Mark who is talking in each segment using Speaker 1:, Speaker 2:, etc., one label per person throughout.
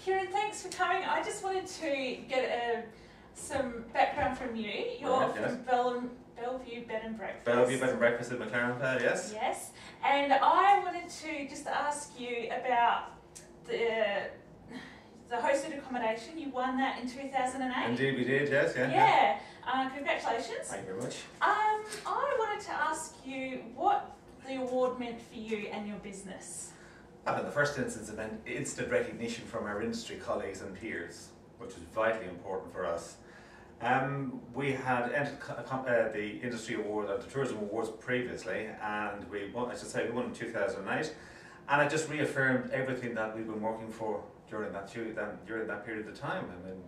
Speaker 1: Ciaran, thanks for coming. I just wanted to get some background from you. You're from Bellevue Bed and Breakfast.
Speaker 2: Bellevue Bed and Breakfast in McLaren, Vale, yes.
Speaker 1: Yes, and I wanted to just ask you about the hosted accommodation. You won that in 2008.
Speaker 2: Indeed we did, yes, yeah.
Speaker 1: Yeah, congratulations.
Speaker 2: Thank you very much.
Speaker 1: I wanted to ask you what the award meant for you and your business.
Speaker 2: Well, in the first instance, it meant instant recognition from our industry colleagues and peers, which is vitally important for us. We had entered the industry award, the tourism awards previously, and we won, we won in 2008, and it just reaffirmed everything that we've been working for during that period of time. I mean,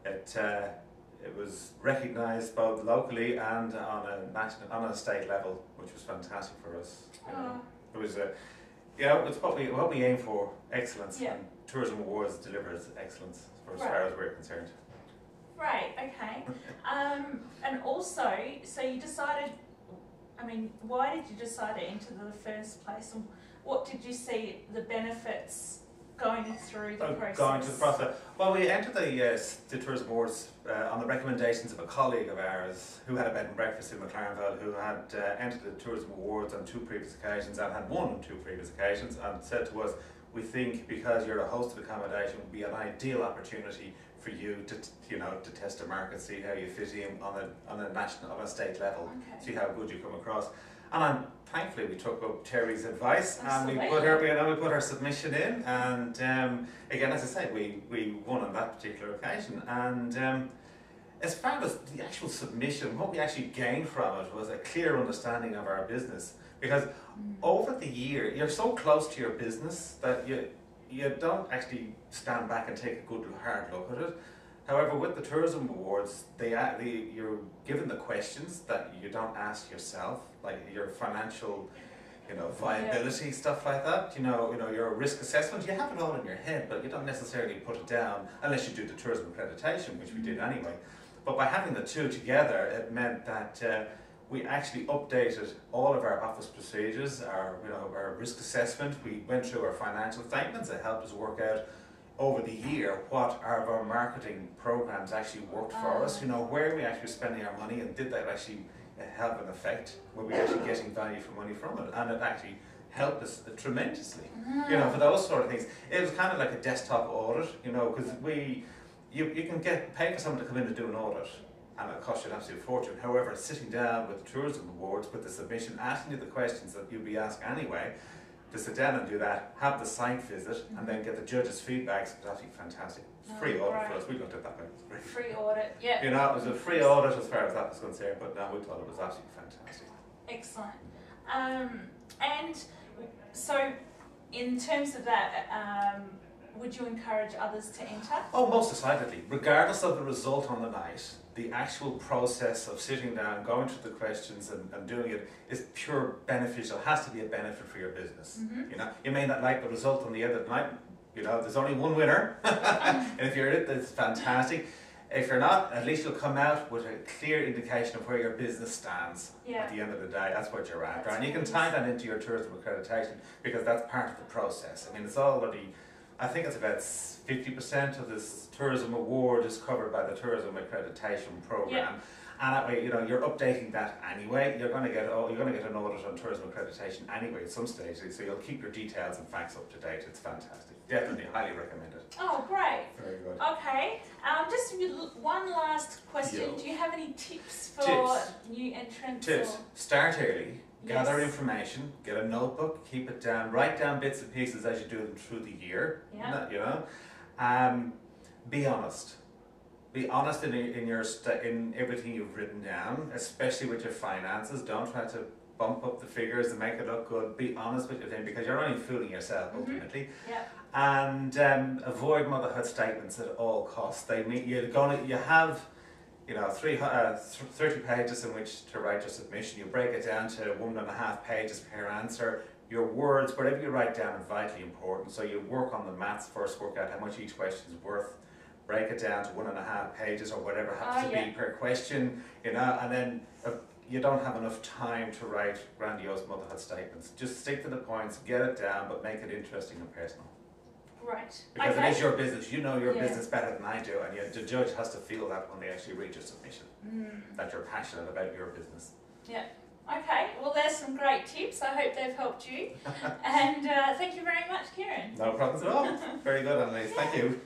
Speaker 2: it was recognised both locally and on a state level, which was fantastic for us. It was it's what we aim for, excellence.
Speaker 1: Yeah.
Speaker 2: And Tourism Awards delivers excellence as far as we're concerned.
Speaker 1: Right, okay. And also, so you decided, I mean, why did you decide to enter the first place, and what did you see the benefits going through the process?
Speaker 2: Going through the process. Well, we entered the Tourism Awards on the recommendations of a colleague of ours who had a bed and breakfast in McLaren, Vale, who had entered the Tourism Awards on 2 previous occasions and had won on 2 previous occasions, and said to us, we think because you're a hosted accommodation would be an ideal opportunity for you to test the market, see how you fit in on a state level, see how good you come across. And thankfully we took up Terry's advice.
Speaker 1: Absolutely.
Speaker 2: And we put our submission in, and again, as I say, we won on that particular occasion. And as far as the actual submission, what we actually gained from it was a clear understanding of our business, because over the year you're so close to your business that you don't actually stand back and take a good hard look at it. However, with the Tourism Awards, you're given the questions that you don't ask yourself, like your financial, viability, stuff like that. Your risk assessment. You have it all in your head, but you don't necessarily put it down unless you do the tourism accreditation, which we did anyway. But by having the 2 together, it meant that we actually updated all of our office procedures, our risk assessment. We went through our financial statements. It helped us work out over the year what our marketing programs actually worked for us, where we actually were spending our money, and did that actually have an effect, were we actually getting value for money from it, and it actually helped us tremendously, for those sort of things. It was kind of like a desktop audit, because you can pay for someone to come in and do an audit, and it'll cost you an absolute fortune. However, sitting down with the Tourism Awards, with the submission, asking you the questions that you'll be asked anyway, to sit down and do that, have the site visit, and then get the judges' feedback, it's absolutely fantastic. Free audit for us, we looked at that, it was great.
Speaker 1: Free audit, yeah.
Speaker 2: It was a free audit as far as that was concerned, but no, we thought it was absolutely fantastic.
Speaker 1: Excellent. And so, in terms of that, would you encourage others to enter?
Speaker 2: Oh, most decidedly. Regardless of the result on the night, the actual process of sitting down, going through the questions and doing it is pure beneficial. It has to be a benefit for your business. You may not like the result on the end of the night. There's only one winner. And if you're it, that's fantastic. If you're not, at least you'll come out with a clear indication of where your business stands at the end of the day. That's what you're after. And you can tie that into your tourism accreditation, because that's part of the process. I mean, it's already, I think it's about 50% of this tourism award is covered by the tourism accreditation program, and that way, you're updating that anyway. You're going to get an audit on tourism accreditation anyway at some stage, so you'll keep your details and facts up to date. It's fantastic. Definitely, highly recommend it.
Speaker 1: Oh, great.
Speaker 2: Very good.
Speaker 1: Okay, just one last question. Do you have any tips for new entrants?
Speaker 2: Tips: start early. Gather information, get a notebook, keep it down, write down bits and pieces as you do them through the year. Be honest. Be honest in everything you've written down, especially with your finances. Don't try to bump up the figures and make it look good. Be honest with your thing, because you're only fooling yourself ultimately. And avoid motherhood statements at all costs. You have 30 pages in which to write your submission. You break it down to 1.5 pages per answer. Your words, whatever you write down, are vitally important. So you work on the maths first, work out how much each question is worth, break it down to 1.5 pages or whatever happens to be per question, and then you don't have enough time to write grandiose motherhood statements. Just stick to the points, get it down, but make it interesting and personal.
Speaker 1: Great.
Speaker 2: Because
Speaker 1: Okay.
Speaker 2: it is your business, you know your
Speaker 1: Yeah.
Speaker 2: business better than I do, and yet the judge has to feel that when they actually read your submission, that you're passionate about your business.
Speaker 1: Yeah. Okay, well there's some great tips. I hope they've helped you. And thank you very much, Ciaran.
Speaker 2: No problems at all. Very good, Annalise. Thank you.